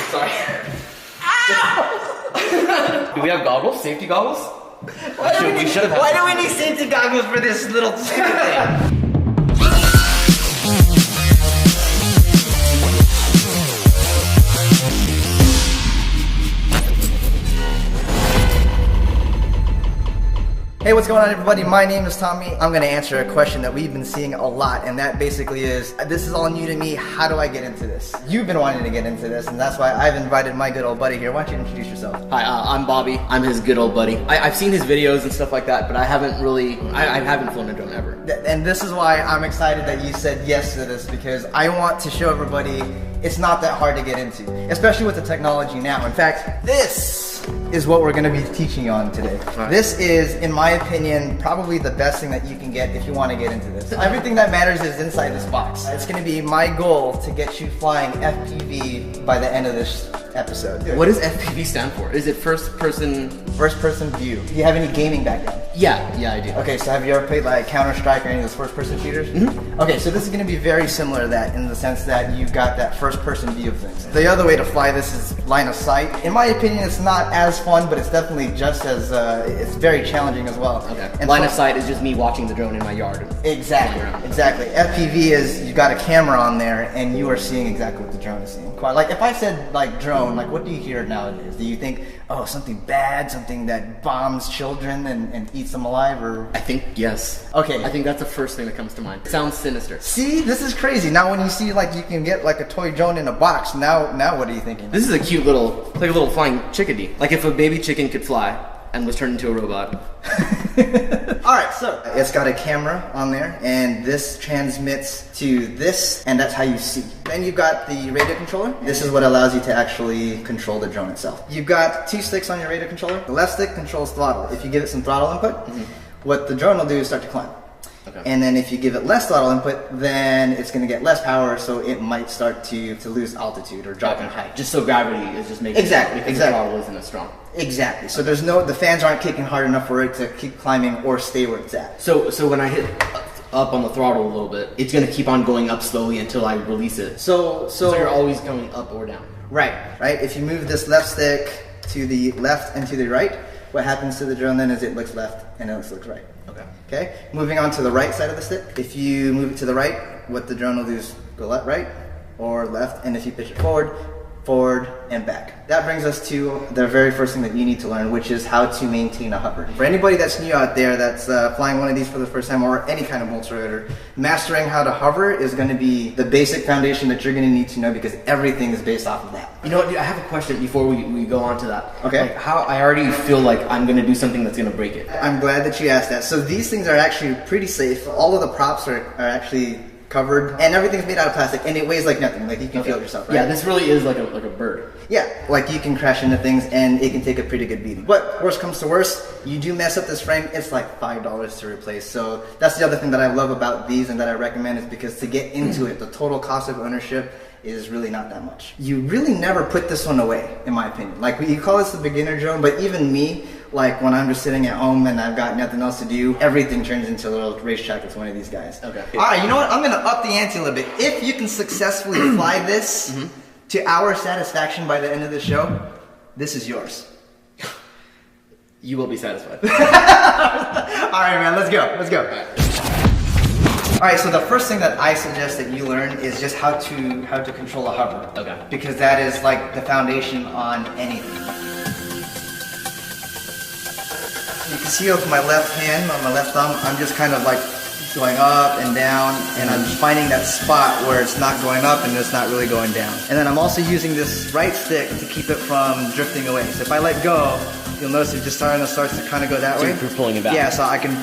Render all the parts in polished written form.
Sorry. Do we have goggles? Safety goggles? Why do we need safety goggles for this little stupid thing? Hey, what's going on, everybody? My name is Tommy. I'm going to answer a question that we've been seeing a lot, and that basically is, this is all new to me, how do I get into this? You've been wanting to get into this, and that's why I've invited my good old buddy here. Why don't you introduce yourself? Hi, I'm Bobby. I'm his good old buddy. I've seen his videos and stuff like that, but I haven't really, I haven't flown a drone ever. And this is why I'm excited that you said yes to this, because I want to show everybody it's not that hard to get into, especially with the technology now. In fact, this is what we're going to be teaching you on today. Right. This is, in my opinion, probably the best thing that you can get if you want to get into this. Everything that matters is inside this box. It's going to be my goal to get you flying FPV by the end of this episode. What does FPV stand for? Is it first person? First person view. Do you have any gaming background? Yeah, I do. Okay, so have you ever played like Counter-Strike or any of those first person shooters? Mm-hmm. Okay, so this is going to be very similar to that in the sense that you've got that first person view of things. The other way to fly this is line of sight. In my opinion, it's not as fun, but it's definitely just as, it's very challenging as well. Okay. And line of sight is just me watching the drone in my yard. Exactly. FPV is you got a camera on there and you are seeing exactly what the drone is seeing. Like if I said like drone, like what do you hear nowadays? Do you think, oh, something bad, something that bombs children and eats them alive, or? I think yes. Okay. I think that's the first thing that comes to mind. It sounds sinister. See, this is crazy. Now when you see like you can get like a toy drone in a box, now what are you thinking? This is a cute little, like a little flying chickadee. Like if a baby chicken could fly and was turned into a robot. Alright, so it's got a camera on there, and this transmits to this, and that's how you see. Then you've got the radio controller. This is what allows you to actually control the drone itself. You've got two sticks on your radio controller. The left stick controls throttle. If you give it some throttle input, what the drone will do is start to climb. Okay. And then if you give it less throttle input, then it's going to get less power, so it might start to lose altitude or drop in height. Just so gravity is just making exactly the throttle isn't as strong. Exactly. So there's the fans aren't kicking hard enough for it to keep climbing or stay where it's at. So when I hit up on the throttle a little bit, it's going to keep on going up slowly until I release it. So you're always going up or down. Right. If you move this left stick to the left and to the right, what happens to the drone then is it looks left and it looks right. Okay. Moving on to the right side of the stick. If you move it to the right, what the drone will do is go left, right, or left, and if you pitch it forward, and back. That brings us to the very first thing that you need to learn, which is how to maintain a hover. For anybody that's new out there that's flying one of these for the first time, or any kind of multi-rotor, mastering how to hover is going to be the basic foundation that you're going to need to know, because everything is based off of that. You know what, I have a question before we go on to that. Okay. Like how I already feel like I'm going to do something that's going to break it. I'm glad that you asked that. So these things are actually pretty safe. All of the props are actually covered, and everything's made out of plastic, and it weighs like nothing. Like you can feel it yourself, right? Yeah, this really is like a bird. Yeah, like you can crash into things, and it can take a pretty good beating. But worst comes to worst, you do mess up this frame, it's like $5 to replace. So that's the other thing that I love about these and that I recommend, is because to get into it, the total cost of ownership is really not that much. You really never put this one away, in my opinion. Like you call this the beginner drone, but even me, like when I'm just sitting at home and I've got nothing else to do, everything turns into a little racetrack with one of these guys. Okay. Alright, you know what? I'm going to up the ante a little bit. If you can successfully fly this to our satisfaction by the end of the show, this is yours. You will be satisfied. Alright, man, let's go. Alright, so the first thing that I suggest that you learn is just how to control a hover. Okay. Because that is like the foundation on anything. You can see with my left hand, on my left thumb, I'm just kind of like going up and down, and I'm just finding that spot where it's not going up and it's not really going down. And then I'm also using this right stick to keep it from drifting away. So if I let go, you'll notice it just starts to kind of go that way. You're pulling it back. Yeah, so I can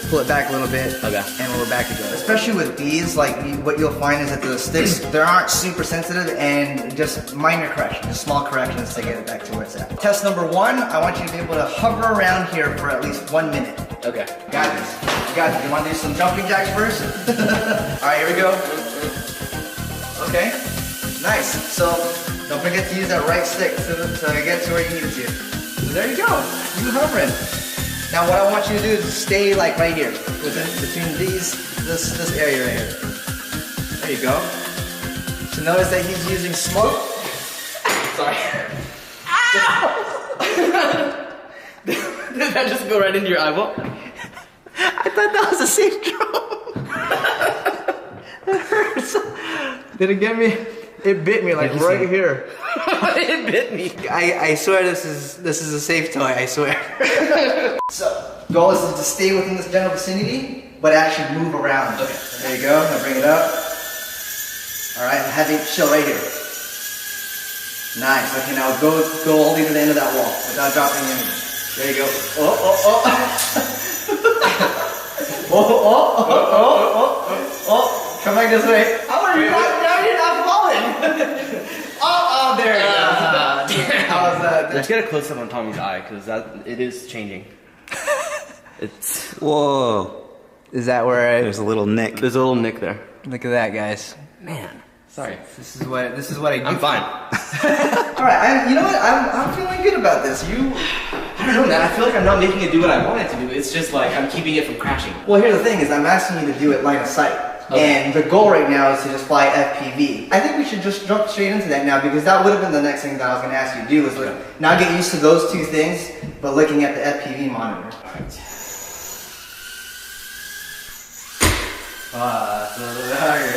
pull it back a little bit, and we're back again. Especially with these, like what you'll find is that the sticks, they aren't super sensitive, and just minor corrections, just small corrections to get it back to where it's at. Test number one, I want you to be able to hover around here for at least 1 minute. Okay. Got this. You got this. You want to do some jumping jacks first? Alright, here we go. Okay. Nice. So, don't forget to use that right stick to get to where you need it to. So there you go. You hovering. Now what I want you to do is stay like right here, between this area right here. There you go. So notice that he's using smoke. Sorry. that just go right into your eyeball? I thought that was a safe drop. It hurts. Did it get me? It bit me like right here. It bit me. I swear this is a safe toy. I swear. So goal is to stay within this general vicinity, but actually move around. Okay. There you go. Now bring it up. All right. Have it chill right here. Nice. Okay. Now go all the way to the end of that wall without dropping anything. There you go. Oh. Oh. Come back this way. How are you not falling? Oh, there it is. How was that? Let's get a close up on Tommy's eye because it is changing. It's Whoa. Is that where There's a little nick. there's a little nick there. Look at that, guys. Man, sorry. This is what I do. I'm fine. All right. You know what? I'm feeling good about this. I don't know, man. I feel like I'm not making it do what I want it to do. It's just like I'm keeping it from crashing. Well, here's the thing: is I'm asking you to do it line of sight. Okay. And the goal right now is to just fly FPV. I think we should just jump straight into that now because that would have been the next thing that I was going to ask you to do is now get used to those two things, but looking at the FPV monitor. Alright. It's a little bit harder.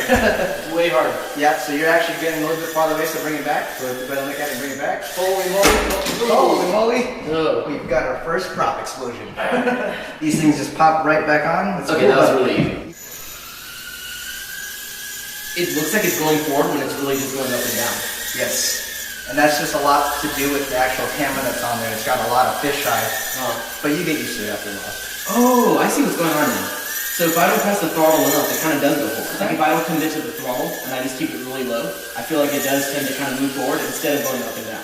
Way harder. Yeah, so you're actually getting a little bit farther away, so bring it back. So you better look at it and bring it back. Holy moly. Oh. We've got our first prop explosion. These things just pop right back on. It's Okay, cool, that was but- really easy. It looks like it's going forward when it's really just going up and down. Yes. And that's just a lot to do with the actual camera that's on there. It's got a lot of fisheye. But you get used to it after a while. Oh, I see what's going on now. So if I don't press the throttle enough, it kind of does go forward. Like if I don't commit to the throttle and I just keep it really low, I feel like it does tend to kind of move forward instead of going up and down.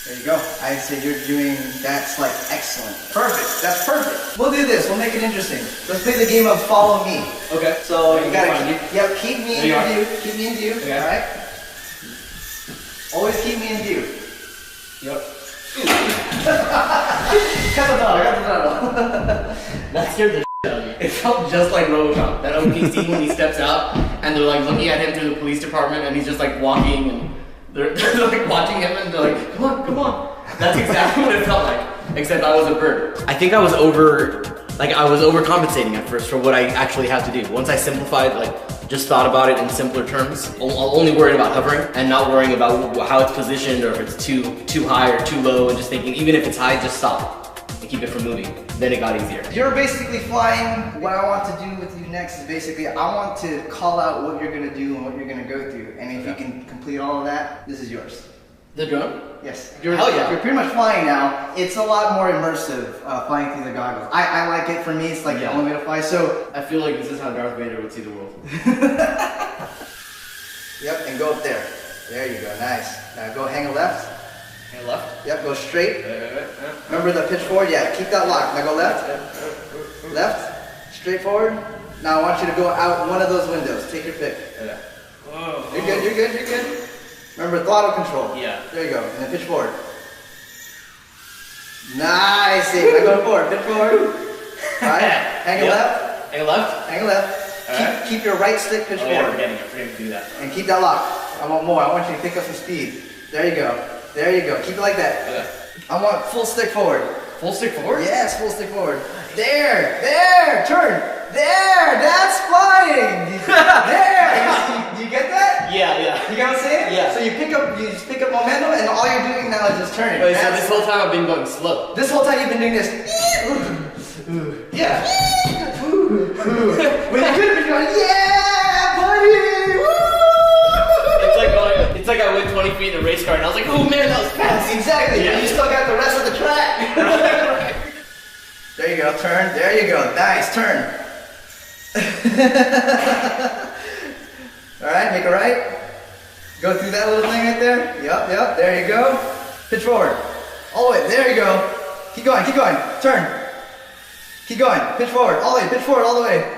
There you go. I say you're doing, that's like excellent. Perfect. That's perfect. We'll do this. We'll make it interesting. Let's play the game of follow me. Okay. So Okay, you gotta find keep me There you in are. view. Keep me in view. Okay. All right. Always keep me in view. Yep. Cut the dog. That scared the shit out of me. It felt just like Robocop. That OPC when he steps out and they're like looking at him through the police department and he's just like walking and they're like watching him and they're like, come on. That's exactly what it felt like. Except I was a bird. I think I was overcompensating at first for what I actually have to do. Once I simplified, just thought about it in simpler terms, only worried about hovering and not worrying about how it's positioned or if it's too high or too low and just thinking, even if it's high, just stop and keep it from moving. Then it got easier. You're basically flying. What I want to do with you next is basically, I want to call out what you're gonna do and what you're gonna go through. And if you can complete all of that, this is yours. The drone? Yes. Hell yeah. You're pretty much flying now. It's a lot more immersive flying through the goggles. I like it. For me, it's like the only way to fly. So I feel like this is how Darth Vader would see the world. Yep, and go up there. There you go. Nice. Now go hang a left. Hang left? Yep, go straight. Remember the pitch forward? Yeah, keep that lock. Now go left. Left. Straight forward. Now I want you to go out one of those windows. Take your pick. Yeah. Whoa. You're good. Remember throttle control. Yeah. There you go. And then pitch forward. Nice. Now go forward. Pitch forward. Alright. Hang a left. Hang left? Hang a left. Alright. Keep your right stick pitch Oh, yeah, forward. forgetting to do that. And keep that lock. I want more. I want you to pick up some speed. There you go. There you go. Keep it like that. Okay. I want full stick forward. Full stick forward? Yes, full stick forward. There. Turn. There. That's flying. There. Do you get that? Yeah. You get what I'm saying? Yeah. So you just pick up momentum, and all you're doing now is just turning. Wait, so this whole time I've been going slow. This whole time you've been doing this. Yeah. When you could have been going, yeah, buddy. Woo! It's like I went 20 feet in a race car and I was like, oh man, that was fast. Exactly. Yeah. But you still got the rest of the track. There you go. Turn. There you go. Nice. Turn. All right. Make a right. Go through that little thing right there. Yep. There you go. Pitch forward. All the way. There you go. Keep going. Turn. Keep going. Pitch forward. All the way. Pitch forward. All the way.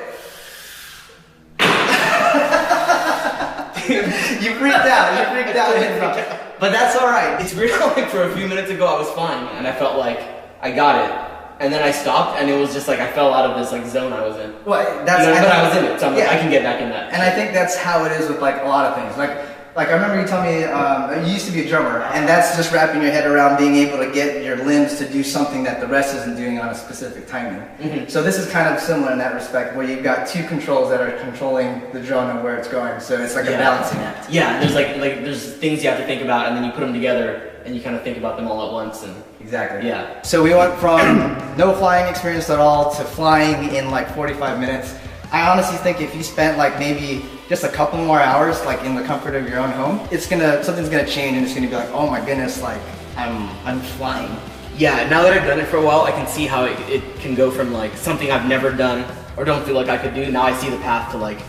You freaked out. But that's all right. It's weird how like for a few minutes ago I was flying and I felt like I got it. And then I stopped and it was just like I fell out of this like zone I was in. Well, that's. But I was in it, so I'm like, Yeah. I can get back in that. And I think that's how it is with like a lot of things. Like I remember you telling me you used to be a drummer, and that's just wrapping your head around being able to get your limbs to do something that the rest isn't doing on a specific timing. So this is kind of similar in that respect, where you've got two controls that are controlling the drone and where it's going. So it's like a balancing act. Yeah, there's there's things you have to think about, and then you put them together, and you kind of think about them all at once. And exactly. Yeah. So we went from no flying experience at all to flying in like 45 minutes. I honestly think if you spent like maybe just a couple more hours like in the comfort of your own home, something's gonna change, and it's gonna be like, oh my goodness, like I'm flying. Yeah, now that I've done it for a while, I can see how it can go from like something I've never done or don't feel like I could do. Now I see the path to like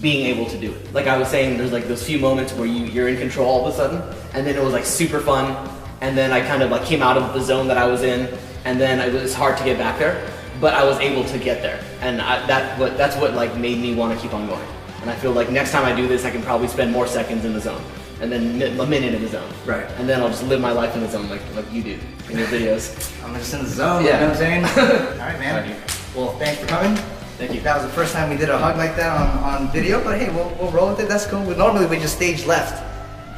being able to do it. Like I was saying, there's like those few moments where you're in control all of a sudden, and then it was like super fun, and then I kind of like came out of the zone that I was in, and then it was hard to get back there. But I was able to get there, and that's what like made me want to keep on going. And I feel like next time I do this, I can probably spend more seconds in the zone, and then a minute in the zone. Right. And then I'll just live my life in the zone like you do in your videos. I'm just in the zone. Yeah. You know what I'm saying? All right, man. Well, thanks for coming. Thank you. That was the first time we did a hug like that on video, but hey, we'll roll with it. That's cool. Normally we just stage left,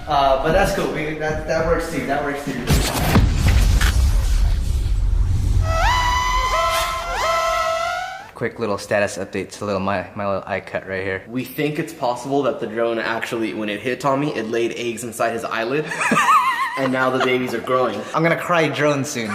but that's cool. That works too. That works too. Quick little status update to my little eye cut right here. We think it's possible that the drone actually, when it hit Tommy, it laid eggs inside his eyelid, and now the babies are growing. I'm gonna cry drone soon.